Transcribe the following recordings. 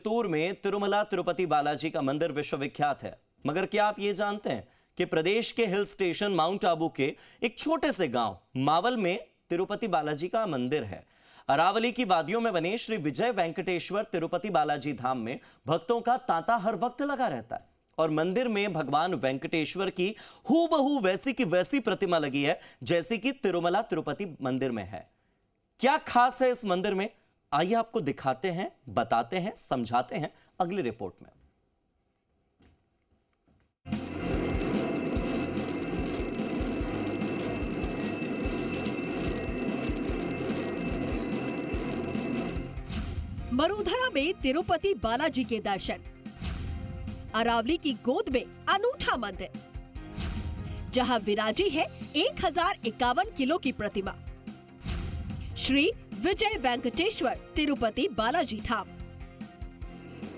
चित्तूर में तिरुमला तिरुपति बालाजी का मंदिर विश्वविख्यात है। मगर क्या आप ये जानते हैं कि प्रदेश के हिल स्टेशन माउंट आबू के एक छोटे से गांव मावल में तिरुपति बालाजी का मंदिर है। अरावली की वादियों में बने श्री विजय वेंकटेश्वर तिरुपति बालाजी धाम में भक्तों का तांता हर वक्त लगा रहता है और मंदिर में भगवान वेंकटेश्वर की हूबहू वैसी की वैसी प्रतिमा लगी है जैसी कि तिरुमला तिरुपति मंदिर में है। क्या खास है इस मंदिर में, आइए आपको दिखाते हैं, बताते हैं, समझाते हैं अगली रिपोर्ट में। मरुधरा में तिरुपति बालाजी के दर्शन, अरावली की गोद में अनूठा मंदिर जहां विराजी है 1051 किलो की प्रतिमा श्री विजय वेंकटेश्वर तिरुपति बालाजी धाम।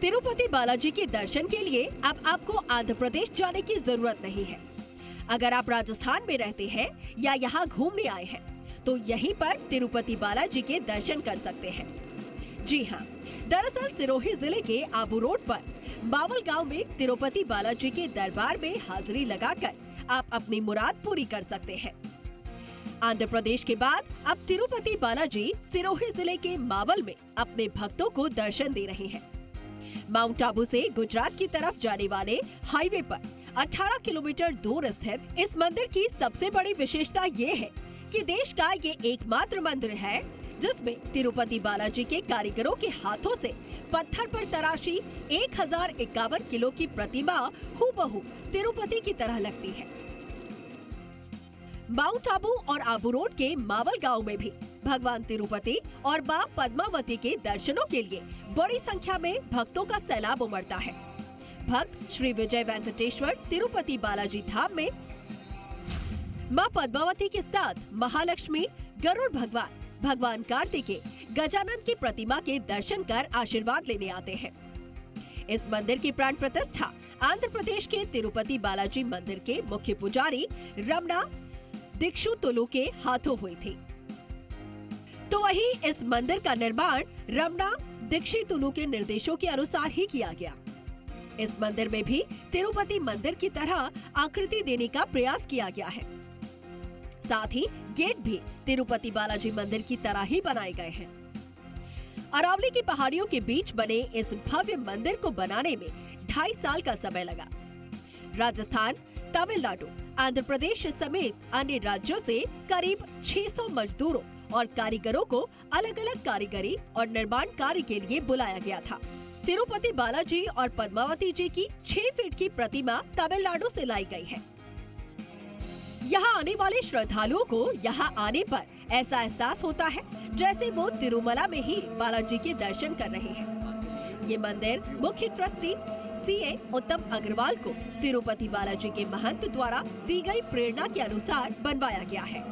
तिरुपति बालाजी के दर्शन के लिए अब आपको आंध्र प्रदेश जाने की जरूरत नहीं है। अगर आप राजस्थान में रहते हैं या यहाँ घूमने आए हैं तो यहीं पर तिरुपति बालाजी के दर्शन कर सकते हैं। जी हाँ, दरअसल सिरोही जिले के आबू रोड पर मावल गांव में तिरुपति बालाजी के दरबार में हाजिरी लगाकर आप अपनी मुराद पूरी कर सकते हैं। आंध्र प्रदेश के बाद अब तिरुपति बालाजी सिरोही जिले के मावल में अपने भक्तों को दर्शन दे रहे हैं। माउंट आबू से गुजरात की तरफ जाने वाले हाईवे पर 18 किलोमीटर दूर स्थित इस मंदिर की सबसे बड़ी विशेषता ये है कि देश का ये एकमात्र मंदिर है जिसमें तिरुपति बालाजी के कारीगरों के हाथों से पत्थर पर तराशी 1051 किलो की प्रतिमा हूबहू तिरुपति की तरह लगती है। माउंट आबू और आबू रोड के मावल गांव में भी भगवान तिरुपति और मां पद्मावती के दर्शनों के लिए बड़ी संख्या में भक्तों का सैलाब उमड़ता है। भक्त श्री विजय वेंकटेश्वर तिरुपति बालाजी धाम में मां पद्मावती के साथ महालक्ष्मी, गरुड़ भगवान, भगवान कार्तिकेय, गजानन की प्रतिमा के दर्शन कर आशीर्वाद लेने आते हैं। इस मंदिर की प्राण प्रतिष्ठा आंध्र प्रदेश के तिरुपति बालाजी मंदिर के मुख्य पुजारी रमणा दीक्षितुलु के हाथों हुई थी। तो वहीं इस मंदिर का निर्माण रमणा दीक्षितुलु के निर्देशों के अनुसार ही किया गया। इस मंदिर में भी तिरुपति मंदिर की तरह आकृति देने का प्रयास किया गया है। साथ ही गेट भी तिरुपति बालाजी मंदिर की तरह ही बनाए गए हैं। अरावली की पहाड़ियों के बीच बने इस भव्य मंदिर को बनाने में 2.5 साल का समय लगा। राजस्थान, तमिलनाडु, आंध्र प्रदेश समेत अन्य राज्यों से करीब 600 मजदूरों और कारीगरों को अलग अलग कारीगरी और निर्माण कार्य के लिए बुलाया गया था। तिरुपति बालाजी और पद्मावती जी की 6 फीट की प्रतिमा तमिलनाडु से लाई गई है। यहाँ आने वाले श्रद्धालुओं को यहाँ आने पर ऐसा एहसास होता है जैसे वो तिरुमला में ही बालाजी के दर्शन कर रहे हैं। ये मंदिर मुख्य ट्रस्टी सीए उत्तम अग्रवाल को तिरुपति बालाजी के महंत द्वारा दी गई प्रेरणा के अनुसार बनवाया गया है।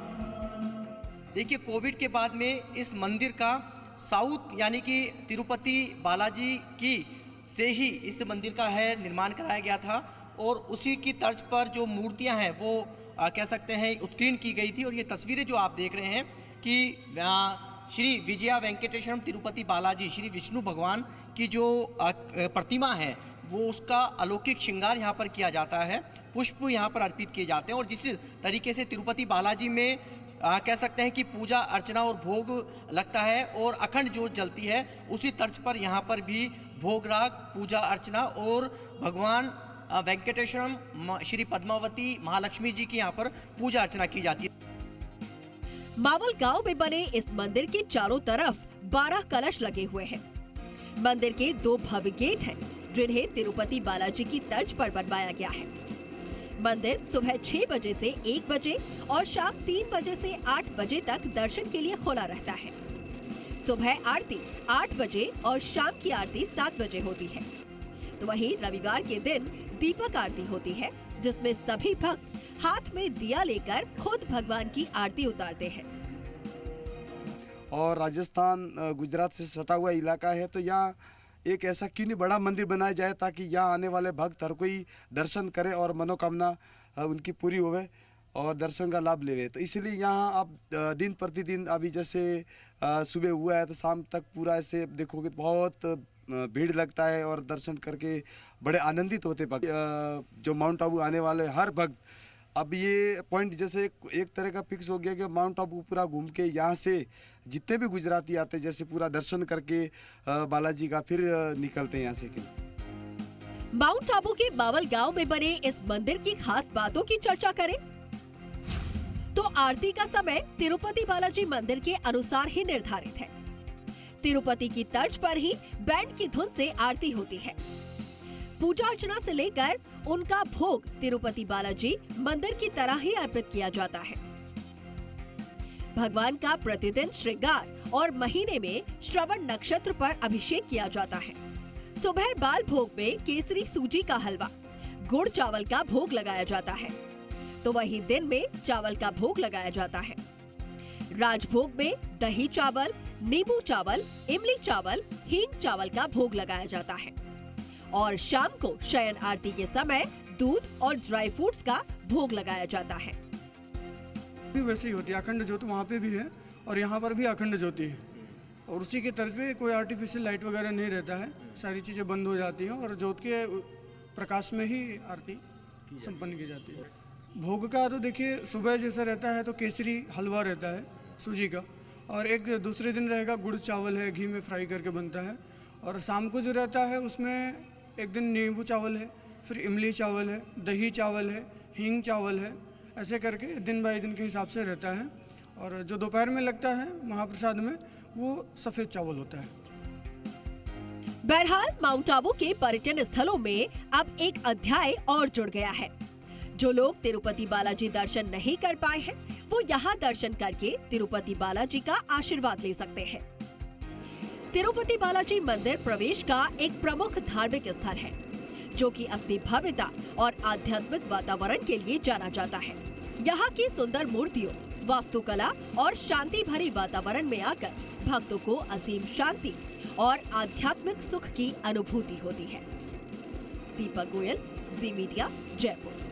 देखिए, कोविड के बाद में इस मंदिर का साउथ यानी कि तिरुपति बालाजी की से ही इस मंदिर का है निर्माण कराया गया था और उसी की तर्ज पर जो मूर्तियां हैं वो कह सकते हैं उत्कीर्ण की गई थी। और ये तस्वीरें जो आप देख रहे हैं कि श्री विजया वेंकटेश्वरम तिरुपति बालाजी श्री विष्णु भगवान की जो प्रतिमा है वो उसका अलौकिक श्रृंगार यहाँ पर किया जाता है, पुष्प यहाँ पर अर्पित किए जाते हैं। और जिस तरीके से तिरुपति बालाजी में कह सकते हैं कि पूजा अर्चना और भोग लगता है और अखंड ज्योत जलती है, उसी तर्ज पर यहाँ पर भी भोग राग, पूजा अर्चना और भगवान वेंकटेश्वरम श्री पद्मावती महालक्ष्मी जी की यहाँ पर पूजा अर्चना की जाती है। मावल गांव में बने इस मंदिर के चारों तरफ 12 कलश लगे हुए हैं। मंदिर के 2 भव्य गेट हैं जिन्हें तिरुपति बालाजी की तर्ज पर बनवाया गया है। मंदिर सुबह 6 बजे से 1 बजे और शाम 3 बजे से 8 बजे तक दर्शन के लिए खुला रहता है। सुबह आरती 8 बजे और शाम की आरती 7 बजे होती है। तो वहीं रविवार के दिन दीपक आरती होती है जिसमें सभी भक्त हाथ में दिया लेकर खुद भगवान की आरती उतारते हैं। और राजस्थान गुजरात से सटा हुआ इलाका है तो यहाँ एक ऐसा क्यों नहीं बड़ा मंदिर बनाया जाए ताकि यहाँ आने वाले भक्त हर कोई दर्शन करे और मनोकामना उनकी पूरी होवे और दर्शन का लाभ ले। तो इसलिए यहाँ आप दिन प्रतिदिन अभी जैसे सुबह हुआ है तो शाम तक पूरा ऐसे देखोगे बहुत भीड़ लगता है और दर्शन करके बड़े आनंदित होते भक्त। जो माउंट आबू आने वाले हर भक्त, अब ये पॉइंट जैसे एक तरह का फिक्स हो गया कि माउंट आबू पूरा घूम के यहाँ से जितने भी गुजराती आते हैं जैसे पूरा दर्शन करके बालाजी का फिर निकलते हैं यहाँ से। माउंट आबू के मावल गांव में बने इस मंदिर की खास बातों की चर्चा करें तो आरती का समय तिरुपति बालाजी मंदिर के अनुसार ही निर्धारित है। तिरुपति की तर्ज पर ही बैंड की धुन से आरती होती है। पूजा अर्चना से लेकर उनका भोग तिरुपति बालाजी मंदिर की तरह ही अर्पित किया जाता है। भगवान का प्रतिदिन श्रृंगार और महीने में श्रवण नक्षत्र पर अभिषेक किया जाता है। सुबह बाल भोग में केसरी सूजी का हलवा, गुड़ चावल का भोग लगाया जाता है, तो वहीं दिन में चावल का भोग लगाया जाता है। राजभोग में दही चावल, नींबू चावल, इमली चावल, हींग चावल का भोग लगाया जाता है और शाम को शयन आरती के समय दूध और ड्राई फ्रूट्स का भोग लगाया जाता है। भी वैसे ही होती है, अखंड ज्योति वहाँ पे भी है और यहाँ पर भी अखंड ज्योति है और उसी के तर्ज पे कोई आर्टिफिशियल लाइट वगैरह नहीं रहता है, सारी चीज़ें बंद हो जाती हैं और ज्योत के प्रकाश में ही आरती संपन्न की जाती है। भोग का तो देखिए सुबह जैसा रहता है तो केसरी हलवा रहता है सूजी का, और एक दूसरे दिन रहेगा गुड़ चावल है, घी में फ्राई करके बनता है, और शाम को जो रहता है उसमें एक दिन नींबू चावल है, फिर इमली चावल है, दही चावल है, हींग चावल है, ऐसे करके दिन बाय दिन के हिसाब से रहता है। और जो दोपहर में लगता है महाप्रसाद में वो सफ़ेद चावल होता है। बहरहाल माउंट आबू के पर्यटन स्थलों में अब एक अध्याय और जुड़ गया है। जो लोग तिरुपति बालाजी दर्शन नहीं कर पाए हैं वो यहाँ दर्शन करके तिरुपति बालाजी का आशीर्वाद ले सकते हैं। तिरुपति बालाजी मंदिर प्रवेश का एक प्रमुख धार्मिक स्थल है जो कि अपनी भव्यता और आध्यात्मिक वातावरण के लिए जाना जाता है। यहाँ की सुंदर मूर्तियों, वास्तुकला और शांति भरे वातावरण में आकर भक्तों को असीम शांति और आध्यात्मिक सुख की अनुभूति होती है। दीपक गोयल, जी मीडिया, जयपुर।